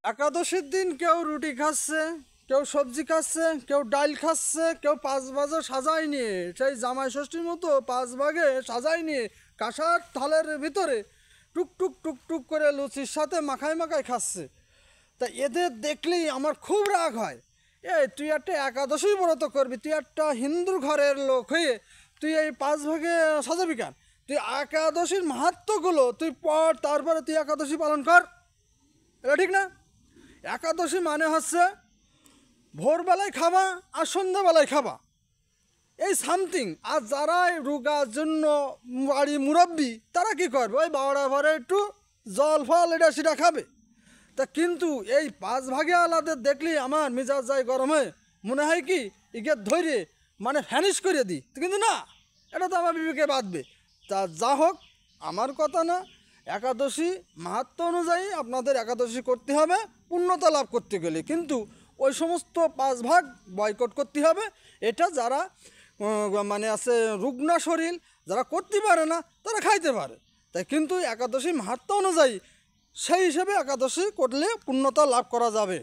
একাদশীর দিন কেউ রুটি খাচ্ছে, কেউ সবজি খাচ্ছে, কেউ ডাল খাচ্ছে, কেউ 5 ভাগে সাজাই নিয়ে, সেই জামাই ষষ্ঠীর মতো 5 ভাগে সাজাই নিয়ে কাঁসার থালের ভিতরে টুক টুক টুক টুক করে লুচির সাথে মাখায় মাখায় খাচ্ছে। তা এদের দেখলেই আমার খুব রাগ হয়। তুই একটা একাদশী ব্রত করবি, তুই একটা হিন্দুর ঘরের লোক হয়ে তুই এই 5 ভাগে সাজাবি কেন? তুই একাদশীর মাহাত্ম্যগুলো তুই পড়, তারপরে তুই একাদশী পালন কর। এটা ঠিক না? একাদশী মানে হচ্ছে ভোরবেলায় খাবা আর সন্ধ্যাবেলায় খাবা, এই সামথিং। আর যারা রোগার জন্য বাড়ি মুরব্বী তারা কি করবে, ওই 12টা পরে একটু জল ফল এটা সেটা খাবে। তা কিন্তু এই 5 ভাগে আলাদা দেখলেই আমার মেজাজ যায় গরম হয়ে, মনে হয় কি ইকে ধরে মানে ফ্যানিশ করে দিই। কিন্তু না, এটা তো আমার বিবেকে বাঁধবে। তা যা হোক, আমার কথা না, একাদশী মাহাত্ম্য অনুযায়ী আপনাদের একাদশী করতে হবে পূর্ণতা লাভ করতে গেলে। কিন্তু ওই সমস্ত 5 ভাগ বয়কট করতে হবে। এটা যারা মানে আছে রুগ্ন শরীর, যারা করতে পারে না তারা খাইতে পারে। তাই কিন্তু একাদশী মাহাত্ম্য অনুযায়ী সেই হিসেবে একাদশী করলে পূর্ণতা লাভ করা যাবে।